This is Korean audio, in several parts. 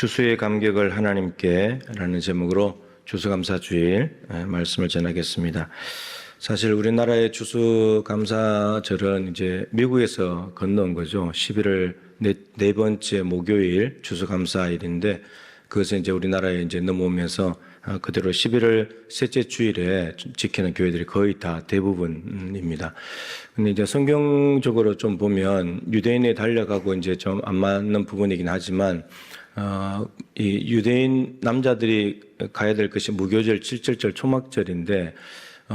추수의 감격을 하나님께 라는 제목으로 추수감사주일 말씀을 전하겠습니다. 사실 우리나라의 추수감사절은 이제 미국에서 건너온 거죠. 11월 네 번째 목요일 추수감사일인데 그것은 이제 우리나라에 이제 넘어오면서 그대로 11월 셋째 주일에 지키는 교회들이 거의 다 대부분입니다. 근데 이제 성경적으로 좀 보면 유대인에 달려가고 이제 좀 안 맞는 부분이긴 하지만 이 유대인 남자들이 가야 될 것이 무교절, 칠칠절, 초막절인데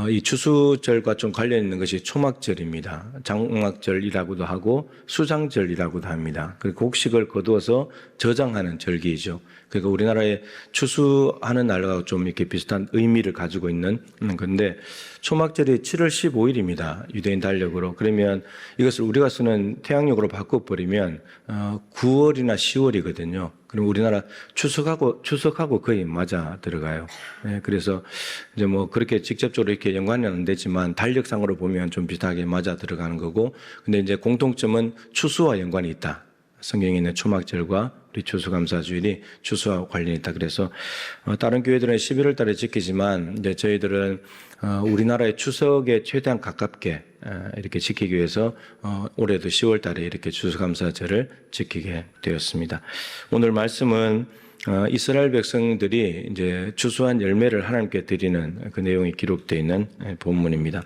이 추수절과 좀 관련 있는 것이 초막절입니다. 장막절이라고도 하고 수장절이라고도 합니다. 그리고 곡식을 거두어서 저장하는 절기이죠. 그러니까 우리나라의 추수하는 날과 좀 이렇게 비슷한 의미를 가지고 있는 건데 초막절이 7월 15일입니다. 유대인 달력으로. 그러면 이것을 우리가 쓰는 태양력으로 바꿔버리면 9월이나 10월이거든요. 그럼 우리나라 추석하고 거의 맞아 들어가요. 네, 그래서 이제 뭐 그렇게 직접적으로 이렇게 연관은 안 되지만 달력상으로 보면 좀 비슷하게 맞아 들어가는 거고, 근데 이제 공통점은 추수와 연관이 있다. 성경에 있는 초막절과 우리 추수감사주일이 추수와 관련이 있다. 그래서 다른 교회들은 11월 달에 지키지만 이제 저희들은 우리나라의 추석에 최대한 가깝게 이렇게 지키기 위해서 올해도 10월 달에 이렇게 추수감사절을 지키게 되었습니다. 오늘 말씀은 이스라엘 백성들이 이제 추수한 열매를 하나님께 드리는 그 내용이 기록되어 있는 본문입니다.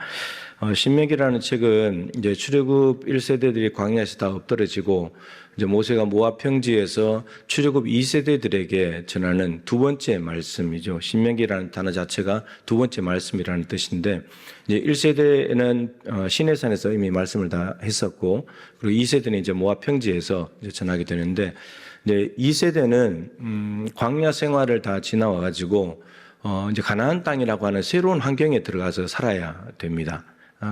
신명기라는 책은 이제 출애굽 1세대들이 광야에서 다 엎드러지고 이제 모세가 모압 평지에서 출애굽 2세대들에게 전하는 두 번째 말씀이죠. 신명기라는 단어 자체가 두 번째 말씀이라는 뜻인데 이제 1세대는 시내산에서 이미 말씀을 다 했었고, 그리고 2세대는 이제 모압 평지에서 이제 전하게 되는데 이제 2세대는 광야 생활을 다 지나와 가지고 이제 가나안 땅이라고 하는 새로운 환경에 들어가서 살아야 됩니다.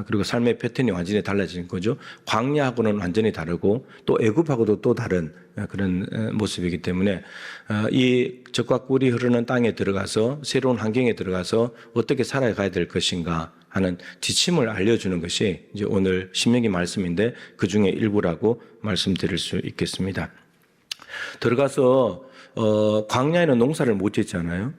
그리고 삶의 패턴이 완전히 달라지는 거죠. 광야하고는 완전히 다르고 또 애굽하고도 또 다른 그런 모습이기 때문에 이 적과 꿀이 흐르는 땅에 들어가서 새로운 환경에 들어가서 어떻게 살아가야 될 것인가 하는 지침을 알려주는 것이 이제 오늘 신명기 말씀인데 그 중에 일부라고 말씀드릴 수 있겠습니다. 들어가서 광야에는 농사를 못 짓잖아요.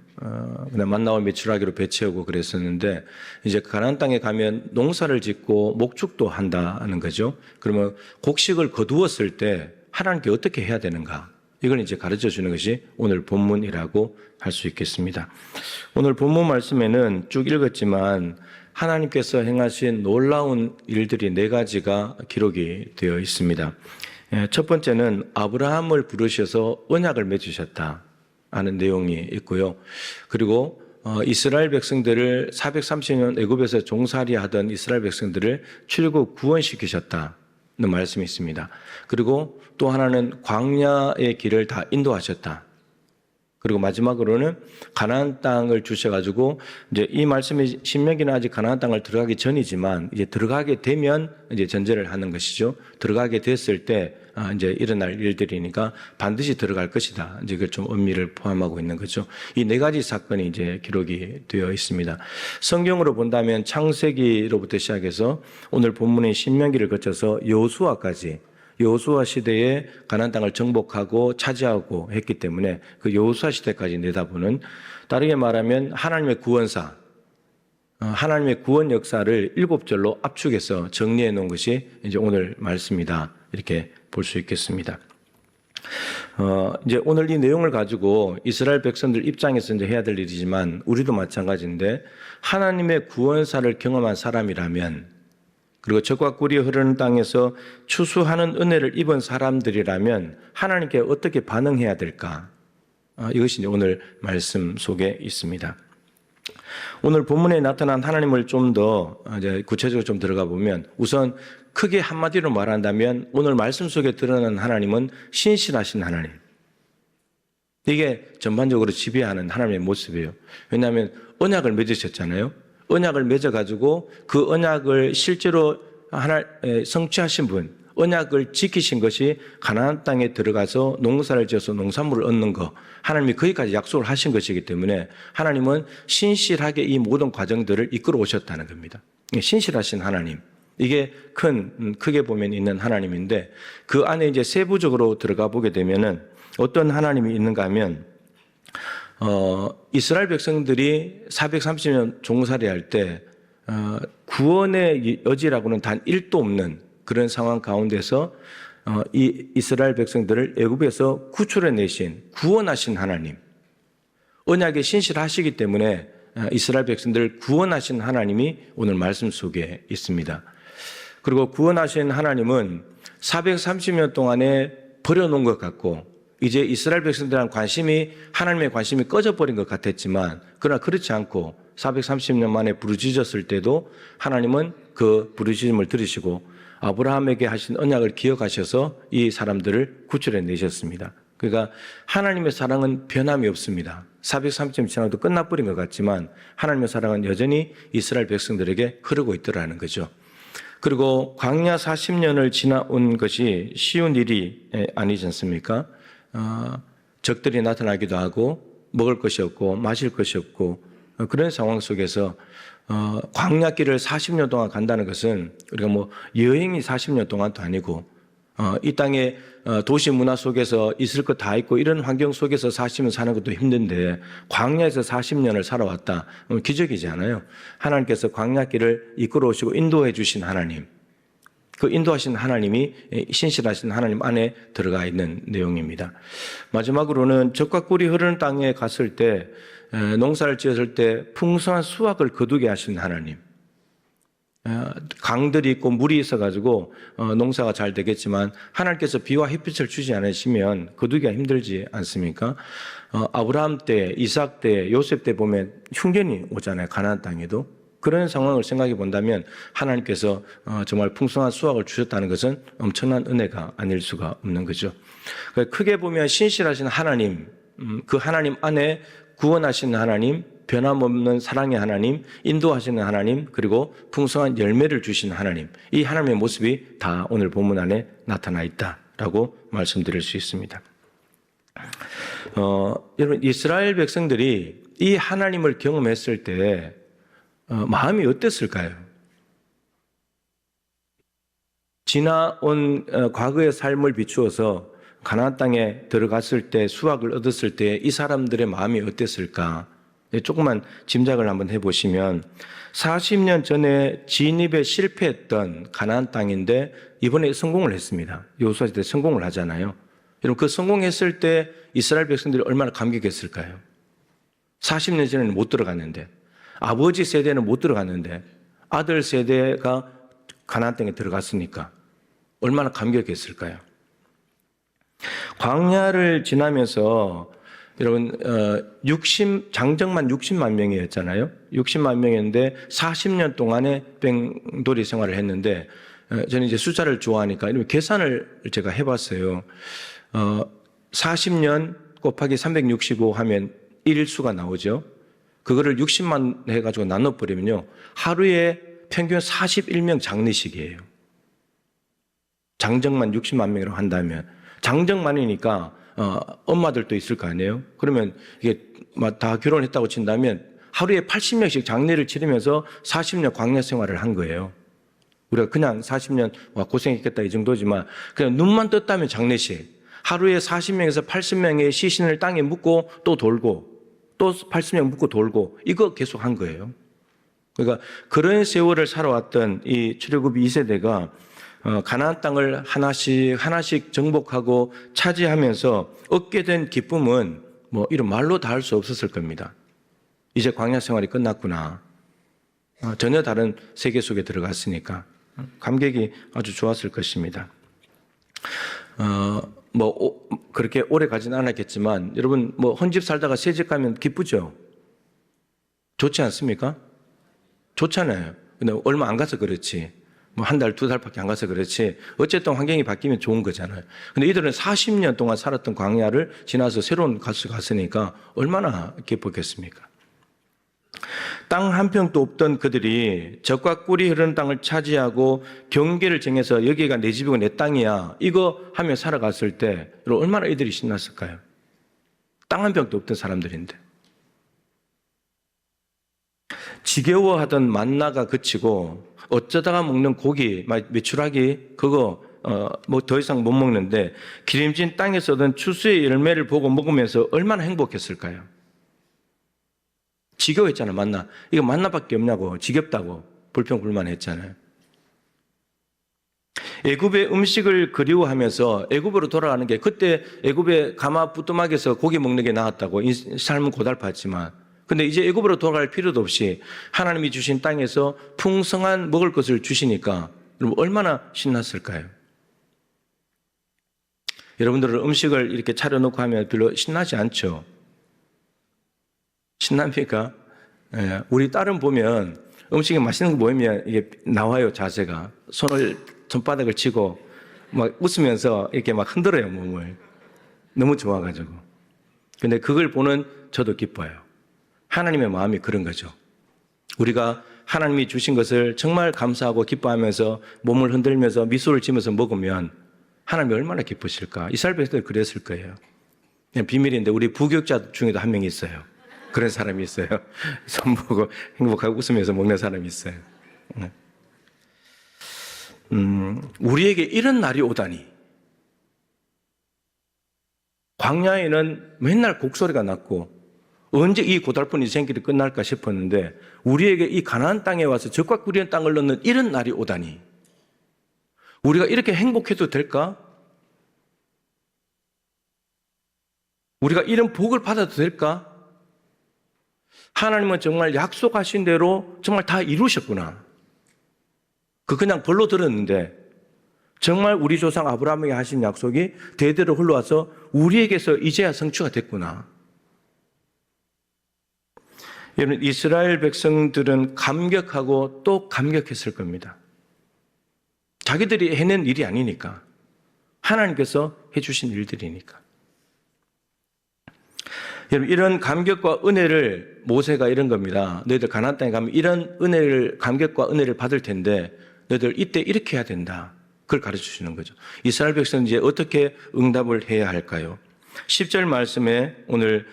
그냥 만나와 메추라기로 배 채우고 그랬었는데 이제 가나안 땅에 가면 농사를 짓고 목축도 한다는 거죠. 그러면 곡식을 거두었을 때 하나님께 어떻게 해야 되는가? 이걸 이제 가르쳐 주는 것이 오늘 본문이라고 할 수 있겠습니다. 오늘 본문 말씀에는 쭉 읽었지만 하나님께서 행하신 놀라운 일들이 4가지가 기록이 되어 있습니다. 첫 번째는 아브라함을 부르셔서 언약을 맺으셨다 하는 내용이 있고요. 그리고 이스라엘 백성들을 430년 애굽에서 종살이 하던 이스라엘 백성들을 출애굽 구원시키셨다는 말씀이 있습니다. 그리고 또 하나는 광야의 길을 다 인도하셨다. 그리고 마지막으로는 가나안 땅을 주셔가지고 이제 이 말씀이 신명기는 아직 가나안 땅을 들어가기 전이지만 이제 들어가게 되면 이제 전제를 하는 것이죠. 들어가게 됐을 때 이제 일어날 일들이니까 반드시 들어갈 것이다. 이제 그 좀 의미를 포함하고 있는 거죠. 이 4가지 사건이 이제 기록이 되어 있습니다. 성경으로 본다면 창세기로부터 시작해서 오늘 본문인 신명기를 거쳐서 여호수아까지 여호수아 시대에 가나안 땅을 정복하고 차지하고 했기 때문에 그 여호수아 시대까지 내다보는, 다르게 말하면 하나님의 구원사, 하나님의 구원 역사를 7절로 압축해서 정리해 놓은 것이 이제 오늘 말씀이다. 이렇게 볼 수 있겠습니다. 이제 오늘 이 내용을 가지고 이스라엘 백성들 입장에서 이제 해야 될 일이지만 우리도 마찬가지인데 하나님의 구원사를 경험한 사람이라면 그리고 적과 꿀이 흐르는 땅에서 추수하는 은혜를 입은 사람들이라면 하나님께 어떻게 반응해야 될까? 이것이 이제 오늘 말씀 속에 있습니다. 오늘 본문에 나타난 하나님을 좀 더 이제 구체적으로 좀 들어가 보면 우선 크게 한마디로 말한다면 오늘 말씀 속에 드러나는 하나님은 신실하신 하나님. 이게 전반적으로 지배하는 하나님의 모습이에요. 왜냐하면 언약을 맺으셨잖아요. 언약을 맺어가지고 그 언약을 실제로 성취하신 분, 언약을 지키신 것이 가나안 땅에 들어가서 농사를 지어서 농산물을 얻는 것, 하나님이 거기까지 약속을 하신 것이기 때문에 하나님은 신실하게 이 모든 과정들을 이끌어 오셨다는 겁니다. 신실하신 하나님. 이게 크게 보면 있는 하나님인데 그 안에 이제 세부적으로 들어가 보게 되면은 어떤 하나님이 있는가 하면 이스라엘 백성들이 430년 종살이할 때 구원의 여지라고는 단 1도 없는 그런 상황 가운데서 이 이스라엘 백성들을 애굽에서 구출해 내신 구원하신 하나님, 언약에 신실하시기 때문에 이스라엘 백성들을 구원하신 하나님이 오늘 말씀 속에 있습니다. 그리고 구원하신 하나님은 430년 동안에 버려놓은 것 같고 이제 이스라엘 백성들한 하나님의 관심이 꺼져버린 것 같았지만 그러나 그렇지 않고 430년 만에 부르짖었을 때도 하나님은 그 부르짖음을 들으시고 아브라함에게 하신 언약을 기억하셔서 이 사람들을 구출해 내셨습니다. 그러니까 하나님의 사랑은 변함이 없습니다. 430년 지나도 끝나버린 것 같지만 하나님의 사랑은 여전히 이스라엘 백성들에게 흐르고 있더라는 거죠. 그리고 광야 40년을 지나온 것이 쉬운 일이 아니지 않습니까? 적들이 나타나기도 하고 먹을 것이 없고 마실 것이 없고 그런 상황 속에서 광야길을 40년 동안 간다는 것은 우리가 뭐 여행이 40년 동안도 아니고 이 땅의 도시 문화 속에서 있을 것 다 있고 이런 환경 속에서 40년 사는 것도 힘든데 광야에서 40년을 살아왔다. 기적이지 않아요. 하나님께서 광야길을 이끌어 오시고 인도해 주신 하나님, 그 인도하신 하나님이 신실하신 하나님 안에 들어가 있는 내용입니다. 마지막으로는 젖과 꿀이 흐르는 땅에 갔을 때 농사를 지었을 때 풍성한 수확을 거두게 하신 하나님. 강들이 있고 물이 있어가지고 농사가 잘 되겠지만 하나님께서 비와 햇빛을 주지 않으시면 거두기가 힘들지 않습니까? 아브라함 때, 이삭 때, 요셉 때 보면 흉년이 오잖아요. 가나안 땅에도. 그런 상황을 생각해 본다면 하나님께서 정말 풍성한 수확을 주셨다는 것은 엄청난 은혜가 아닐 수가 없는 거죠. 크게 보면 신실하신 하나님, 그 하나님 안에 구원하신 하나님, 변함없는 사랑의 하나님, 인도하시는 하나님, 그리고 풍성한 열매를 주신 하나님, 이 하나님의 모습이 다 오늘 본문 안에 나타나 있다라고 말씀드릴 수 있습니다. 여러분, 이스라엘 백성들이 이 하나님을 경험했을 때 마음이 어땠을까요? 지나온 과거의 삶을 비추어서 가나안 땅에 들어갔을 때 수확을 얻었을 때 이 사람들의 마음이 어땠을까? 조금만 짐작을 한번 해보시면 40년 전에 진입에 실패했던 가나안 땅인데 이번에 성공을 했습니다. 여호수아 시대 성공을 하잖아요. 여러분 그 성공했을 때 이스라엘 백성들이 얼마나 감격했을까요? 40년 전에는 못 들어갔는데 아버지 세대는 못 들어갔는데 아들 세대가 가나안 땅에 들어갔으니까 얼마나 감격했을까요? 광야를 지나면서 여러분 장정만 60만 명이었잖아요. 60만 명이었는데 40년 동안에 뺑돌이 생활을 했는데 저는 이제 숫자를 좋아하니까 계산을 제가 해봤어요. 40년 곱하기 365 하면 일수가 나오죠. 그거를 60만 해가지고 나눠버리면요. 하루에 평균 41명 장례식이에요. 장정만 60만 명이라고 한다면 장정만이니까 엄마들도 있을 거 아니에요? 그러면 이게 다 결혼했다고 친다면 하루에 80명씩 장례를 치르면서 40년 광야 생활을 한 거예요. 우리가 그냥 40년 고생했겠다 이 정도지만 그냥 눈만 떴다면 장례식. 하루에 40명에서 80명의 시신을 땅에 묻고 또 돌고 또 80명 묻고 돌고 이거 계속 한 거예요. 그러니까 그런 세월을 살아왔던 이 출애굽 2세대가 가나안 땅을 하나씩 정복하고 차지하면서 얻게 된 기쁨은 이런 말로 다 할 수 없었을 겁니다. 이제 광야 생활이 끝났구나. 전혀 다른 세계 속에 들어갔으니까 감격이 아주 좋았을 것입니다. 그렇게 오래 가진 않았겠지만 여러분 헌집 살다가 새집 가면 기쁘죠? 좋지 않습니까? 좋잖아요. 근데 얼마 안 가서 그렇지. 한 달, 두 달밖에 안 가서 그렇지. 어쨌든 환경이 바뀌면 좋은 거잖아요. 근데 이들은 40년 동안 살았던 광야를 지나서 새로운 곳을 갔으니까 얼마나 기뻤겠습니까? 땅 한 평도 없던 그들이 젖과 꿀이 흐르는 땅을 차지하고 경계를 정해서 여기가 내 집이고 내 땅이야. 이거 하며 살아갔을 때 얼마나 이들이 신났을까요? 땅 한 평도 없던 사람들인데. 지겨워하던 만나가 그치고 어쩌다가 먹는 고기, 메추라기 그거 뭐 더 이상 못 먹는데 기름진 땅에서 얻은 추수의 열매를 보고 먹으면서 얼마나 행복했을까요? 지겨워했잖아요. 만나. 이거 만나밖에 없냐고, 지겹다고 불평불만했잖아요. 애굽의 음식을 그리워하면서 애굽으로 돌아가는 게, 그때 애굽의 가마 부뚜막에서 고기 먹는 게 나았다고, 삶은 고달팠지만, 근데 이제 애굽으로 돌아갈 필요도 없이 하나님이 주신 땅에서 풍성한 먹을 것을 주시니까 여러분 얼마나 신났을까요? 여러분들은 음식을 이렇게 차려놓고 하면 별로 신나지 않죠? 신납니까? 예, 우리 딸은 보면 음식이 맛있는 거 보이면 이게 나와요, 자세가. 손바닥을 치고 막 웃으면서 이렇게 막 흔들어요, 몸을. 너무 좋아가지고. 근데 그걸 보는 저도 기뻐요. 하나님의 마음이 그런 거죠. 우리가 하나님이 주신 것을 정말 감사하고 기뻐하면서 몸을 흔들면서 미소를 지으면서 먹으면 하나님이 얼마나 기쁘실까. 이스라엘 백성들 그랬을 거예요. 그냥 비밀인데 우리 부교육자 중에도 한 명이 있어요. 그런 사람이 있어요. 손 보고 행복하고 웃으면서 먹는 사람이 있어요. 우리에게 이런 날이 오다니. 광야에는 맨날 곡소리가 났고 언제 이 고달픈 인생길이 끝날까 싶었는데 우리에게 이 가나안 땅에 와서 적과 꿀이는 땅을 넣는 이런 날이 오다니. 우리가 이렇게 행복해도 될까? 우리가 이런 복을 받아도 될까? 하나님은 정말 약속하신 대로 정말 다 이루셨구나. 그냥 벌로 들었는데 정말 우리 조상 아브라함에게 하신 약속이 대대로 흘러와서 우리에게서 이제야 성취가 됐구나. 여러분, 이스라엘 백성들은 감격하고 또 감격했을 겁니다. 자기들이 해낸 일이 아니니까. 하나님께서 해주신 일들이니까. 여러분, 이런 감격과 은혜를 모세가 이런 겁니다. 너희들 가나안 땅에 가면 이런 은혜를, 감격과 은혜를 받을 텐데 너희들 이때 이렇게 해야 된다. 그걸 가르쳐 주시는 거죠. 이스라엘 백성은 이제 어떻게 응답을 해야 할까요? 10절 말씀에 오늘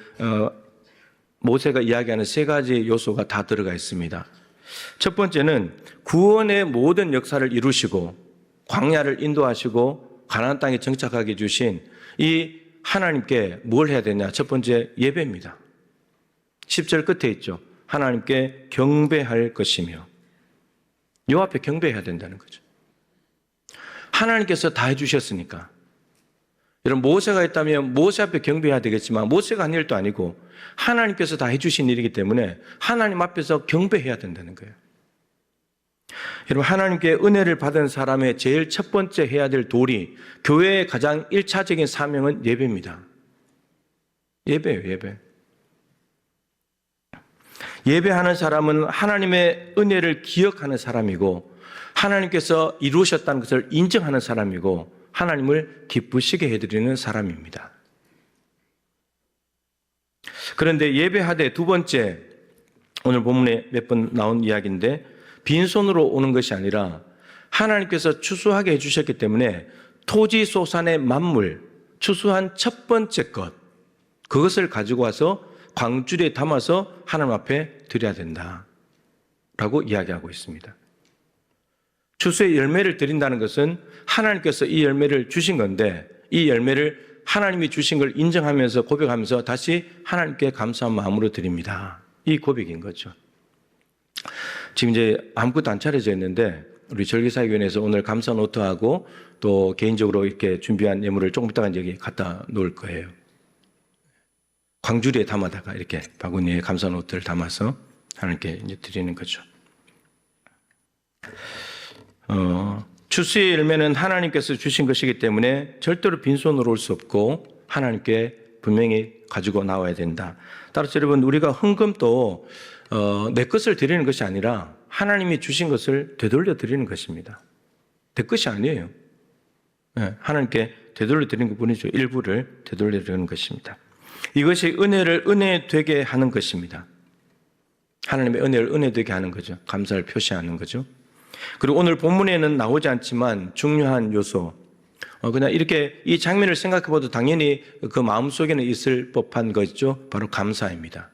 모세가 이야기하는 세 가지 요소가 다 들어가 있습니다. 첫 번째는 구원의 모든 역사를 이루시고 광야를 인도하시고 가나안 땅에 정착하게 해주신 이 하나님께 뭘 해야 되냐? 첫 번째 예배입니다. 10절 끝에 있죠. 하나님께 경배할 것이며 요 앞에 경배해야 된다는 거죠. 하나님께서 다 해주셨으니까. 여러분, 모세가 했다면 모세 앞에 경배해야 되겠지만 모세가 한 일도 아니고 하나님께서 다 해주신 일이기 때문에 하나님 앞에서 경배해야 된다는 거예요. 여러분, 하나님께 은혜를 받은 사람의 제일 첫 번째 해야 될 도리, 교회의 가장 1차적인 사명은 예배입니다. 예배예요, 예배. 예배하는 사람은 하나님의 은혜를 기억하는 사람이고 하나님께서 이루셨다는 것을 인정하는 사람이고 하나님을 기쁘시게 해드리는 사람입니다. 그런데 예배하되 두 번째, 오늘 본문에 몇 번 나온 이야기인데 빈손으로 오는 것이 아니라 하나님께서 추수하게 해주셨기 때문에 토지 소산의 만물, 추수한 첫 번째 것, 그것을 가지고 와서 광주리에 담아서 하나님 앞에 드려야 된다라고 이야기하고 있습니다. 추수의 열매를 드린다는 것은 하나님께서 이 열매를 주신 건데 이 열매를 하나님이 주신 걸 인정하면서 고백하면서 다시 하나님께 감사한 마음으로 드립니다. 이 고백인 거죠. 지금 이제 아무것도 안 차려져 있는데 우리 절기사위원회에서 오늘 감사 노트하고 또 개인적으로 이렇게 준비한 예물을 조금 이따가 여기 갖다 놓을 거예요. 광주리에 담아다가 이렇게 바구니에 감사 노트를 담아서 하나님께 이제 드리는 거죠. 추수의 열매는 하나님께서 주신 것이기 때문에 절대로 빈손으로 올 수 없고 하나님께 분명히 가지고 나와야 된다. 따라서 여러분, 우리가 헌금도 내 것을 드리는 것이 아니라 하나님이 주신 것을 되돌려 드리는 것입니다. 내 것이 아니에요. 하나님께 되돌려 드리는 것뿐이죠. 일부를 되돌려 드리는 것입니다. 이것이 은혜를 은혜되게 하는 것입니다. 하나님의 은혜를 은혜되게 하는 거죠. 감사를 표시하는 거죠. 그리고 오늘 본문에는 나오지 않지만 중요한 요소, 그냥 이렇게 이 장면을 생각해 봐도 당연히 그 마음속에는 있을 법한 거죠. 바로 감사입니다.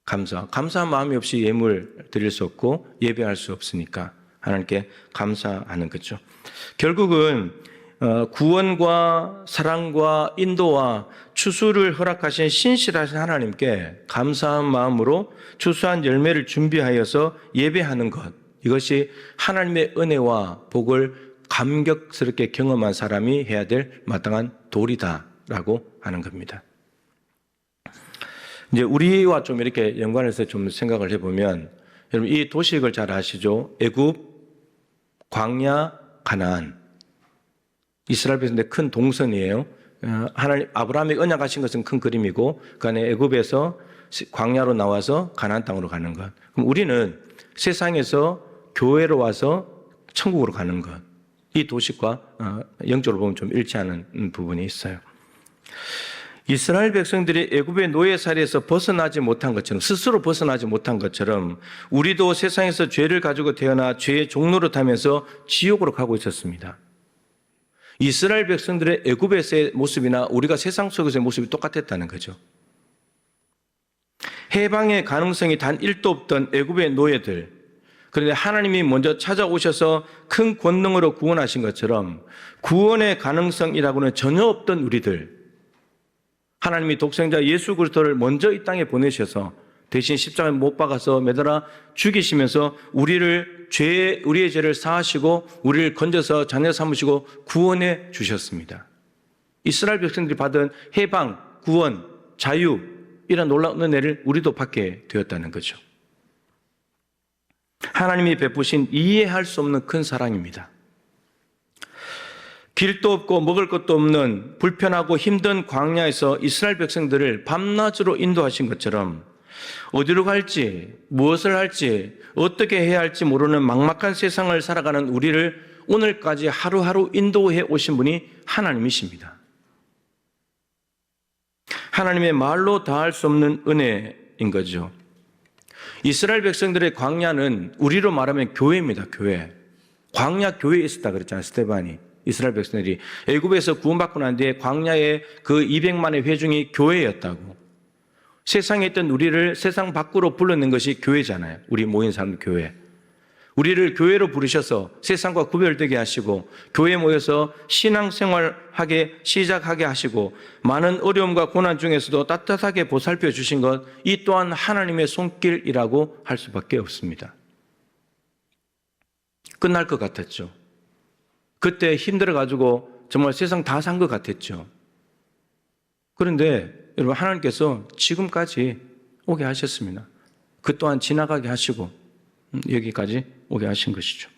감사한 마음이 없이 예물 드릴 수 없고 예배할 수 없으니까 하나님께 감사하는 거죠. 결국은 구원과 사랑과 인도와 추수를 허락하신 신실하신 하나님께 감사한 마음으로 추수한 열매를 준비하여서 예배하는 것, 이것이 하나님의 은혜와 복을 감격스럽게 경험한 사람이 해야 될 마땅한 도리다라고 하는 겁니다. 이제 우리와 좀 이렇게 연관해서 좀 생각을 해보면, 여러분 이 도식을 잘 아시죠? 애굽, 광야, 가나안. 이스라엘 백성들의 큰 동선이에요. 하나님 아브라함이 언약하신 것은 큰 그림이고, 그 안에 애굽에서 광야로 나와서 가나안 땅으로 가는 것. 그럼 우리는 세상에서 교회로 와서 천국으로 가는 것. 이 도식과 영적으로 보면 좀 일치하는 부분이 있어요. 이스라엘 백성들이 애굽의 노예살이에서 벗어나지 못한 것처럼, 스스로 벗어나지 못한 것처럼 우리도 세상에서 죄를 가지고 태어나 죄의 종로를 타면서 지옥으로 가고 있었습니다. 이스라엘 백성들의 애굽에서의 모습이나 우리가 세상 속에서의 모습이 똑같았다는 거죠. 해방의 가능성이 단 1도 없던 애굽의 노예들, 그런데 하나님이 먼저 찾아오셔서 큰 권능으로 구원하신 것처럼 구원의 가능성이라고는 전혀 없던 우리들, 하나님이 독생자 예수 그리스도를 먼저 이 땅에 보내셔서 대신 십자가에 못 박아서 매달아 죽이시면서 우리의 죄를 사하시고 우리를 건져서 자녀 삼으시고 구원해 주셨습니다. 이스라엘 백성들이 받은 해방, 구원, 자유, 이런 놀라운 은혜를 우리도 받게 되었다는 거죠. 하나님이 베푸신 이해할 수 없는 큰 사랑입니다. 길도 없고 먹을 것도 없는 불편하고 힘든 광야에서 이스라엘 백성들을 밤낮으로 인도하신 것처럼 어디로 갈지, 무엇을 할지, 어떻게 해야 할지 모르는 막막한 세상을 살아가는 우리를 오늘까지 하루하루 인도해 오신 분이 하나님이십니다. 하나님의 말로 다할 수 없는 은혜인 거죠. 이스라엘 백성들의 광야는 우리로 말하면 교회입니다. 교회. 광야 교회에 있었다 그랬잖아요. 스데반이. 이스라엘 백성들이 애굽에서 구원받고 난 뒤에 광야의 그 200만의 회중이 교회였다고. 세상에 있던 우리를 세상 밖으로 불러낸 것이 교회잖아요. 우리 모인 사람 교회. 우리를 교회로 부르셔서 세상과 구별되게 하시고 교회에 모여서 신앙생활하게 시작하게 하시고 많은 어려움과 고난 중에서도 따뜻하게 보살펴 주신 것, 이 또한 하나님의 손길이라고 할 수밖에 없습니다. 끝날 것 같았죠. 그때 힘들어가지고 정말 세상 다 산 것 같았죠. 그런데 여러분 하나님께서 지금까지 오게 하셨습니다. 그 또한 지나가게 하시고 여기까지 오게 하신 것이죠.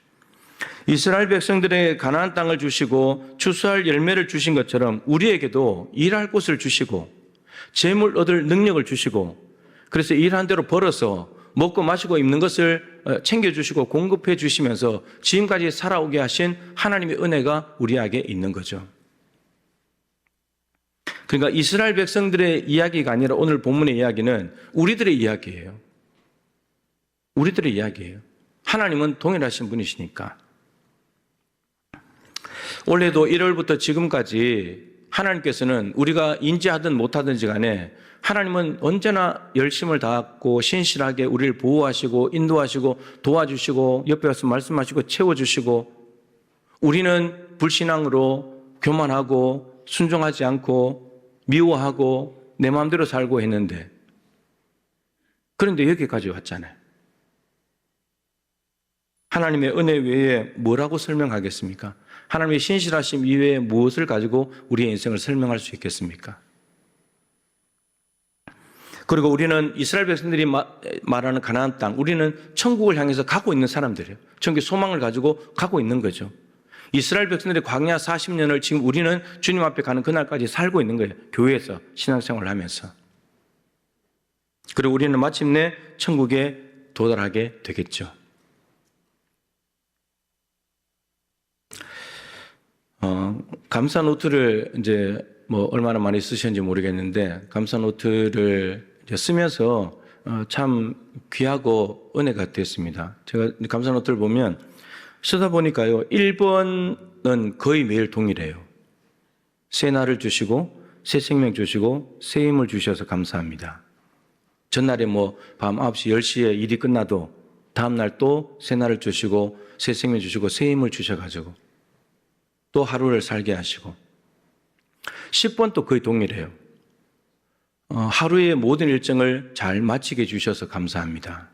이스라엘 백성들에게 가나안 땅을 주시고 추수할 열매를 주신 것처럼 우리에게도 일할 곳을 주시고 재물 얻을 능력을 주시고 그래서 일한 대로 벌어서 먹고 마시고 입는 것을 챙겨주시고 공급해 주시면서 지금까지 살아오게 하신 하나님의 은혜가 우리에게 있는 거죠. 그러니까 이스라엘 백성들의 이야기가 아니라 오늘 본문의 이야기는 우리들의 이야기예요. 우리들의 이야기예요. 하나님은 동일하신 분이시니까. 올해도 1월부터 지금까지 하나님께서는 우리가 인지하든 못하든지 간에 하나님은 언제나 열심을 다하고 신실하게 우리를 보호하시고 인도하시고 도와주시고 옆에 와서 말씀하시고 채워주시고 우리는 불신앙으로 교만하고 순종하지 않고 미워하고 내 마음대로 살고 했는데 그런데 여기까지 왔잖아요. 하나님의 은혜 외에 뭐라고 설명하겠습니까? 하나님의 신실하심 이외에 무엇을 가지고 우리의 인생을 설명할 수 있겠습니까? 그리고 우리는 이스라엘 백성들이 말하는 가나안 땅, 우리는 천국을 향해서 가고 있는 사람들이에요. 천국의 소망을 가지고 가고 있는 거죠. 이스라엘 백성들의 광야 40년을 지금 우리는 주님 앞에 가는 그날까지 살고 있는 거예요. 교회에서 신앙생활을 하면서. 그리고 우리는 마침내 천국에 도달하게 되겠죠. 감사 노트를 이제 뭐 얼마나 많이 쓰셨는지 모르겠는데 감사 노트를 이제 쓰면서 참 귀하고 은혜가 됐습니다. 제가 감사 노트를 보면 쓰다 보니까요, 1번은 거의 매일 동일해요. 새 날을 주시고 새 생명 주시고 새 힘을 주셔서 감사합니다. 전날에 뭐 밤 9시, 10시에 일이 끝나도 다음날 또 새 날을 주시고 새 생명 주시고 새 힘을 주셔가지고 또 하루를 살게 하시고 10번도 거의 동일해요. 하루의 모든 일정을 잘 마치게 해주셔서 감사합니다.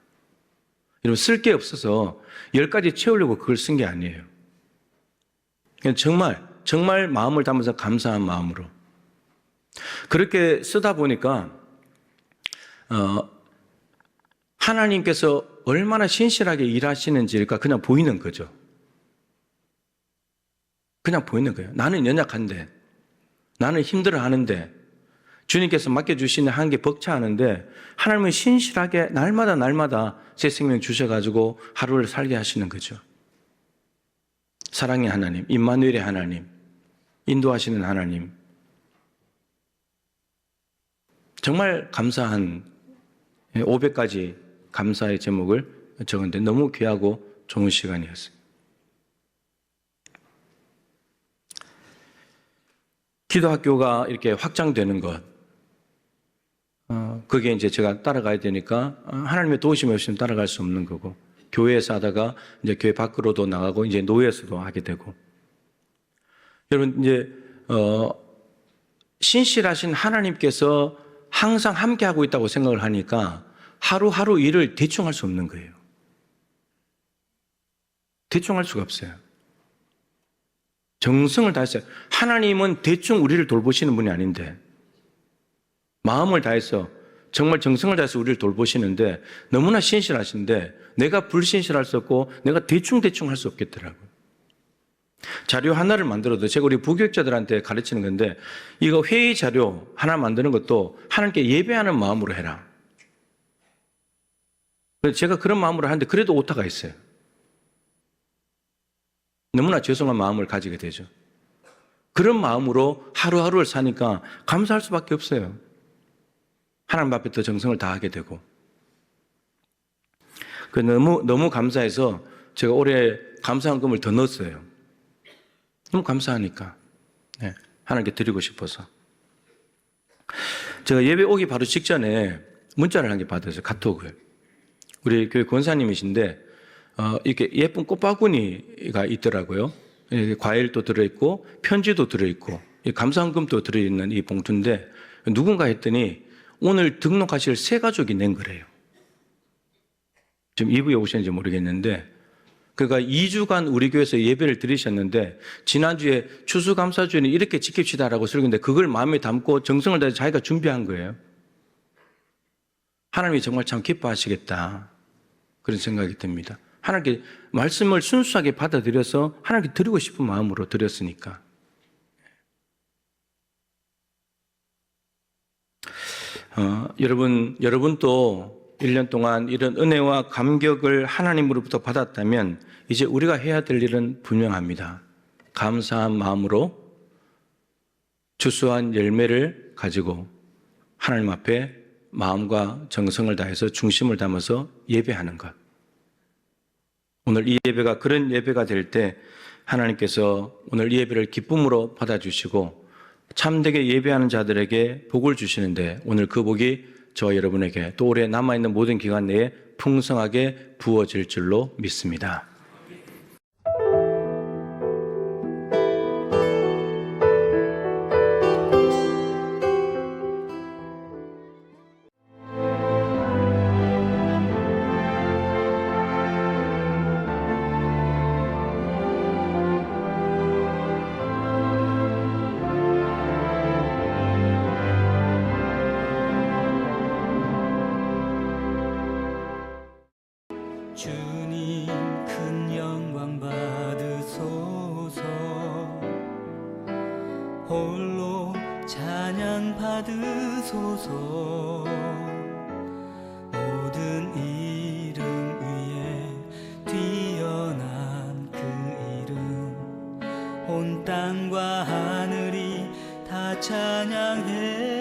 여러분, 쓸 게 없어서 10가지 채우려고 그걸 쓴 게 아니에요. 정말 마음을 담아서 감사한 마음으로. 그렇게 쓰다 보니까, 하나님께서 얼마나 신실하게 일하시는지가 그냥 보이는 거죠. 그냥 보이는 거예요. 나는 연약한데, 나는 힘들어 하는데, 주님께서 맡겨주시는 한계 벅차하는데, 하나님은 신실하게 날마다 새 생명 주셔가지고 하루를 살게 하시는 거죠. 사랑의 하나님, 임마누엘의 하나님, 인도하시는 하나님. 정말 감사한 500가지 감사의 제목을 적었는데 너무 귀하고 좋은 시간이었어요. 기도학교가 이렇게 확장되는 것, 그게 이제 제가 따라가야 되니까 하나님의 도우심이 없이는 따라갈 수 없는 거고, 교회에서 하다가 이제 교회 밖으로도 나가고 이제 노예에서도 하게 되고. 여러분, 이제 신실하신 하나님께서 항상 함께하고 있다고 생각을 하니까 하루하루 일을 대충 할 수 없는 거예요. 대충 할 수가 없어요. 정성을 다했어요. 하나님은 대충 우리를 돌보시는 분이 아닌데, 마음을 다해서 정말 정성을 다해서 우리를 돌보시는데 너무나 신실하신데 내가 불신실할 수 없고 내가 대충 할 수 없겠더라고요. 자료 하나를 만들어도, 제가 우리 부교육자들한테 가르치는 건데, 이거 회의 자료 하나 만드는 것도 하나님께 예배하는 마음으로 해라. 제가 그런 마음으로 하는데 그래도 오타가 있어요. 너무나 죄송한 마음을 가지게 되죠. 그런 마음으로 하루하루를 사니까 감사할 수밖에 없어요. 하나님 앞에 더 정성을 다하게 되고. 너무 감사해서 제가 올해 감사헌금을 더 넣었어요. 너무 감사하니까. 네, 하나님께 드리고 싶어서. 제가 예배 오기 바로 직전에 문자를 한 개 받았어요. 카톡을. 우리 교회 권사님이신데 이렇게 예쁜 꽃바구니가 있더라고요. 과일도 들어있고 편지도 들어있고 감사헌금도 들어있는 이 봉투인데, 누군가 했더니 오늘 등록하실 새 가족이 낸 거래요. 지금 이부에 오셨는지 모르겠는데, 그러니까 2주간 우리 교회에서 예배를 드리셨는데 지난주에 추수감사주에는 이렇게 지킵시다라고 설교했는데 그걸 마음에 담고 정성을 다해서 자기가 준비한 거예요. 하나님이 정말 참 기뻐하시겠다, 그런 생각이 듭니다. 하나님께 말씀을 순수하게 받아들여서 하나님께 드리고 싶은 마음으로 드렸으니까. 여러분도 1년 동안 이런 은혜와 감격을 하나님으로부터 받았다면 이제 우리가 해야 될 일은 분명합니다. 감사한 마음으로 주수한 열매를 가지고 하나님 앞에 마음과 정성을 다해서 중심을 담아서 예배하는 것. 오늘 이 예배가 그런 예배가 될 때 하나님께서 오늘 이 예배를 기쁨으로 받아주시고 참되게 예배하는 자들에게 복을 주시는데, 오늘 그 복이 저와 여러분에게 또 올해 남아있는 모든 기간 내에 풍성하게 부어질 줄로 믿습니다. 주님 큰 영광 받으소서. 홀로 찬양 받으소서. 모든 이름 위에 뛰어난 그 이름, 온 땅과 하늘이 다 찬양해